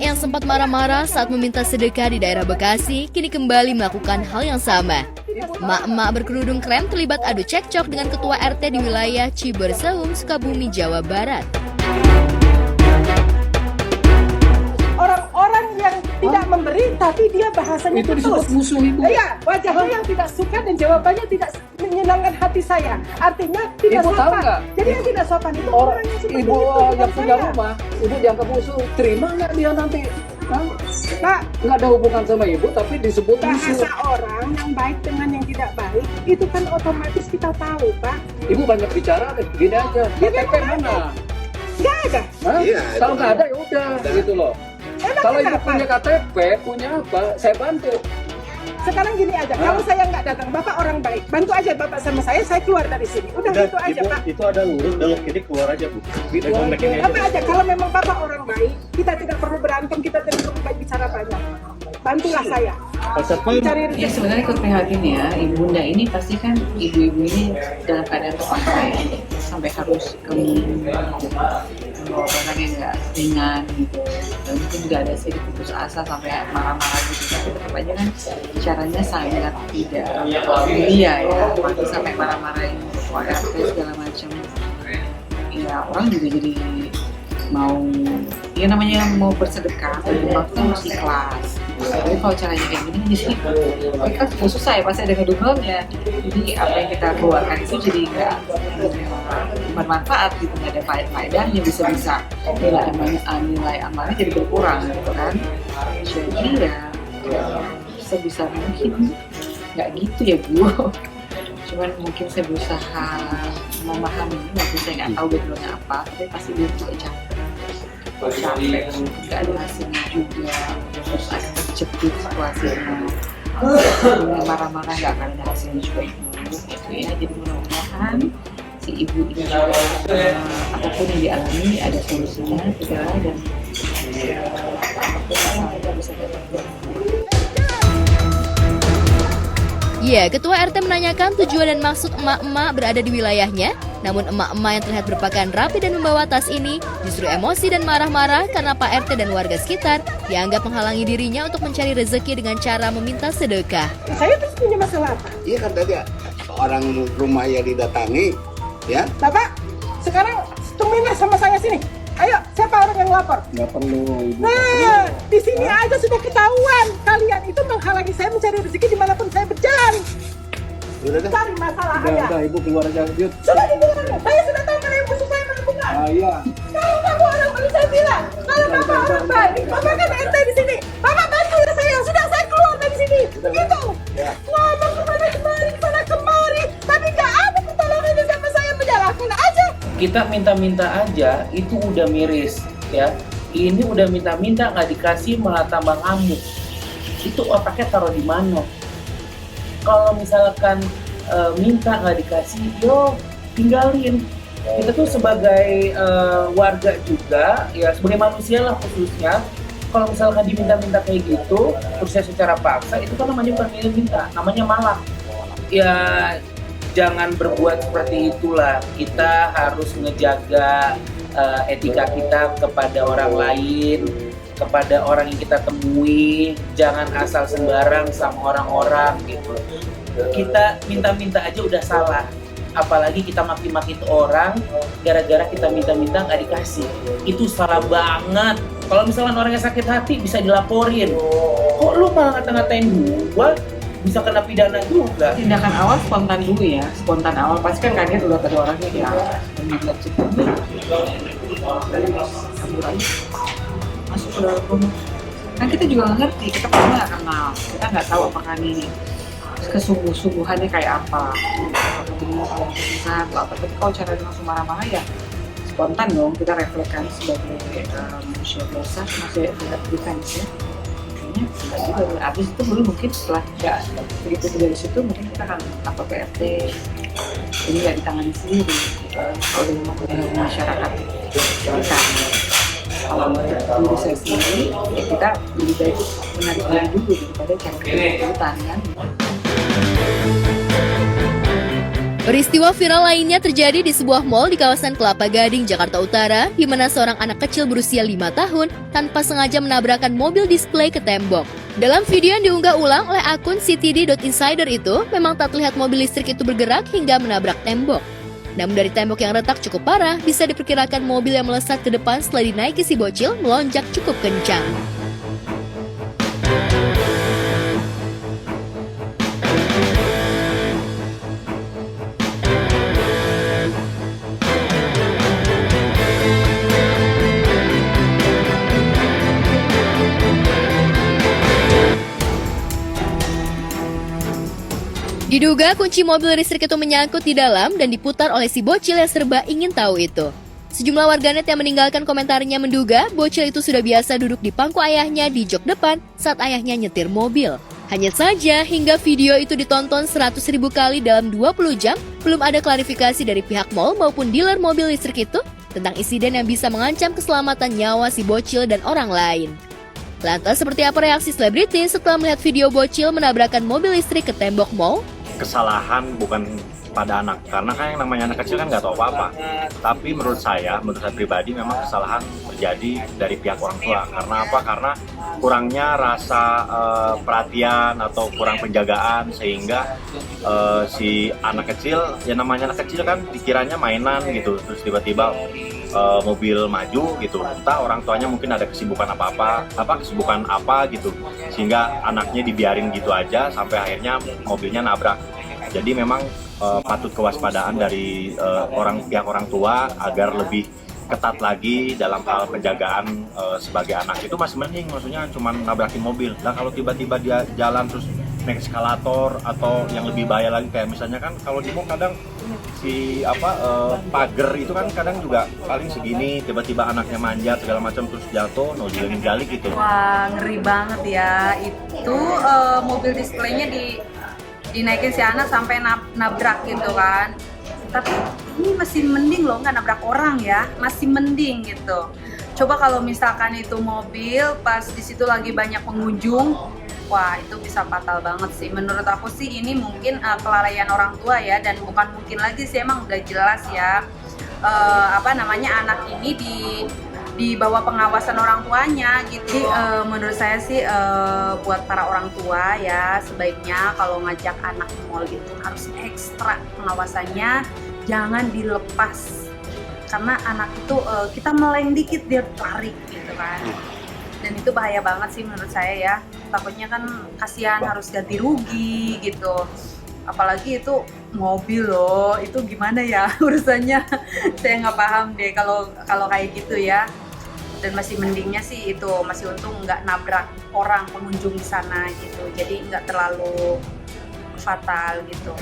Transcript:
yang sempat marah-marah saat meminta sedekah di daerah Bekasi kini kembali melakukan hal yang sama. Emak-emak berkerudung krem terlibat adu cekcok dengan ketua RT di wilayah Ciberseum, Sukabumi, Jawa Barat. Orang-orang yang tidak memberi tapi dia bahasanya itu disebut musuh ibu. Iya, wajahnya yang tidak suka dan jawabannya tidak menyenangkan hati saya. Artinya tidak Ibu tahu sopan. nggak? Jadi yang tidak sopan itu Orang orang yang seperti ibu itu, yang bukan punya saya. rumah, ibu dianggap musuh, terima nggak dia nanti? Hah? Pak, Nggak ada hubungan sama ibu, tapi disebut musuh. bahasa orang yang baik dengan yang tidak baik itu kan otomatis kita tahu, Pak. Ibu banyak bicara, gini aja. KTP mana? Nggak ada. Hah? Iya, Kalau itu nggak ada kan. ya udah, gitu loh. Emang Kalau ibu kenapa? punya KTP, punya apa? Saya bantu. Sekarang gini aja, kalau saya nggak datang, Bapak orang baik, bantu aja Bapak sama saya keluar dari sini. Udah gitu aja, Ibu, Pak. itu ada lurus belok kiri keluar aja bu. Gitu Dari komplek ini Apa aja. aja, kalau memang Bapak orang baik, kita tidak perlu berantem, kita tidak perlu bicara banyak. Bantulah saya. Pak Satpam, Cari Ya rezeki. sebenarnya ikut prihatin ya, ibunda ini pasti kan ibu-ibu ini dalam keadaan terpaksa ya, sampai harus ke bawa barang yang nggak ringan gitu, dan mungkin juga ada sedikit putus asa sampai marah-marah gitu, tapi tetap aja kan caranya sangat tidak mulia ya, apalagi sampai marah-marahin ketua RT segala macam. Ya orang juga jadi mau, ya namanya mau bersedekah, berdoa kan mesti ikhlas. Tapi kalau caranya kayak gini jadi ikhlas juga susah ya, pasti ada kedungalnya. Jadi apa yang kita keluarkan itu jadi nggak bermanfaat gitu, nggak ada faedahnya, bisa-bisa nilai amalnya jadi berkurang gitu kan. Jadi ya sebisa mungkin nggak gitu ya Bu. Cuman mungkin saya berusaha memahami, walaupun saya nggak tahu backgroundnya apa, tapi pasti dia juga capek, nggak ada hasilnya juga, terus ada terjepit situasinya, dengan marah-marah nggak akan ada hasilnya juga gitu ya. Jadi mudah-mudahan si ibu ini juga apapun yang dialami ada solusinya segera, dan bisa dapat. Ya, Ketua RT menanyakan tujuan dan maksud emak-emak berada di wilayahnya. Namun emak-emak yang terlihat berpakaian rapi dan membawa tas ini justru emosi dan marah-marah karena Pak RT dan warga sekitar dianggap menghalangi dirinya untuk mencari rezeki dengan cara meminta sedekah. Saya terus punya masalah apa? iya kan tadi orang rumah yang didatangi, ya Bapak, sekarang temuinlah sama saya sini. Ayo, siapa orang yang lapor? Nggak perlu ibu. Nah, di sini aja sudah ketahuan. Kalian itu menghalangi saya mencari rezeki dimanapun saya berjalan. udah dah. Cari masalah aja. Udah ibu keluar aja, lanjut. Sudah dibilang, saya sudah tahu kalau yang musuh saya mana bukan. Iya. Kalau kamu orang baik, saya bilang. Kalau Bapak orang baik, Bapak kan RT di sini. Bapak bantu ya saya. Sudah saya keluar dari sini. Begitu. Ngomong kemana kemari, tapi nggak ada pertolongan yang sama saya menjalankan aja. Kita minta-minta aja itu udah miris ya. Ini udah minta-minta nggak dikasih malah tambah ngamuk. Itu otaknya taruh di mana? Kalau misalkan minta nggak dikasih, yo tinggalin. Kita tuh sebagai warga juga ya, sebagai manusia lah khususnya. Kalau misalkan diminta-minta kayak gitu, terusnya secara paksa, itu kan namanya bukan minta, namanya malah. Ya jangan berbuat seperti itulah. Kita harus ngejaga etika kita kepada orang lain, kepada orang yang kita temui. Jangan asal sembarang sama orang-orang gitu. Kita minta-minta aja udah salah. Apalagi kita maki-maki itu orang gara-gara kita minta-minta nggak dikasih. Itu salah banget. Kalau misalkan orangnya sakit hati bisa dilaporin. Kok lu malah ngata-ngatain gua? Bisa kena pidana juga. Tindakan awal spontan dulu ya, spontan awal pasti kan kaget udah ada orangnya ya, dan cepat kabur aja masuk ke dalam rumah. Kan kita juga nggak ngerti, kita pernah nggak kenal, kita nggak tahu apakah ini kesungguh-sungguhannya kayak apa, apakah benar ada kesusahan atau apa. Tapi kalau cara langsung marah-marah ya spontan dong, kita refleksikan sebagai manusia biasa, masih ada defense ya. Enggak juga, habis itu baru mungkin setelah tidak begitu dari situ mungkin kita akan lapor ke RT, jadi nggak ditangani sendiri kalau dari masyarakat kita. Kalau untuk diri saya sendiri ya kita lebih baik menarik diri dulu daripada cari kejutan kan. Peristiwa viral lainnya terjadi di sebuah mal di kawasan Kelapa Gading, Jakarta Utara, di mana seorang anak kecil berusia 5 tahun tanpa sengaja menabrakkan mobil display ke tembok. Dalam video yang diunggah ulang oleh akun ctd.insider itu, memang tak terlihat mobil listrik itu bergerak hingga menabrak tembok. Namun dari tembok yang retak cukup parah, bisa diperkirakan mobil yang melesat ke depan setelah dinaiki si bocil melonjak cukup kencang. Diduga kunci mobil listrik itu menyangkut di dalam dan diputar oleh si bocil yang serba ingin tahu itu. Sejumlah warganet yang meninggalkan komentarnya menduga bocil itu sudah biasa duduk di pangku ayahnya di jok depan saat ayahnya nyetir mobil. Hanya saja hingga video itu ditonton 100.000 kali dalam 20 jam, belum ada klarifikasi dari pihak mal maupun dealer mobil listrik itu tentang insiden yang bisa mengancam keselamatan nyawa si bocil dan orang lain. Lantas seperti apa reaksi selebriti setelah melihat video bocil menabrakkan mobil listrik ke tembok mal? Kesalahan bukan pada anak, karena kan yang namanya anak kecil kan nggak tahu apa-apa. Tapi menurut saya pribadi memang kesalahan terjadi dari pihak orang tua. Karena apa? Karena kurangnya rasa perhatian atau kurang penjagaan, sehingga si anak kecil, yang namanya anak kecil kan dikiranya mainan gitu, terus tiba-tiba mobil maju gitu, entah orang tuanya mungkin ada kesibukan kesibukan apa gitu, sehingga anaknya dibiarin gitu aja sampai akhirnya mobilnya nabrak. Jadi memang patut kewaspadaan dari pihak orang tua agar lebih ketat lagi dalam hal penjagaan sebagai anak. Itu masih mending, maksudnya cuma nabrakin mobil. Nah kalau tiba-tiba dia jalan terus naik eskalator atau yang lebih bahaya lagi kayak misalnya kan kalau di mall kadang si pagar itu kan kadang juga paling segini, tiba-tiba anaknya manjat segala macam terus jatuh, jalik gitu. Wah, ngeri banget ya. Itu mobil displaynya dinaikin si anak sampai nabrak gitu kan. Tapi ini masih mending loh, nggak nabrak orang ya, masih mending gitu. Coba kalau misalkan itu mobil pas di situ lagi banyak pengunjung, wah itu bisa fatal banget sih. Menurut aku sih ini mungkin kelalaian orang tua ya, dan bukan mungkin lagi sih, emang udah jelas ya anak ini di bawah pengawasan orang tuanya gitu. Menurut saya sih buat para orang tua ya, sebaiknya kalau ngajak anak ke mall itu harus ekstra pengawasannya, jangan dilepas. Karena anak itu kita meleng dikit dia lari gitu kan. Dan itu bahaya banget sih menurut saya ya. Takutnya kan kasihan harus ganti rugi gitu. Apalagi itu mobil loh, itu gimana ya urusannya? Saya nggak paham deh kalau kayak gitu ya. Dan masih mendingnya sih itu, masih untung nggak nabrak orang pengunjung di sana gitu. Jadi nggak terlalu fatal gitu.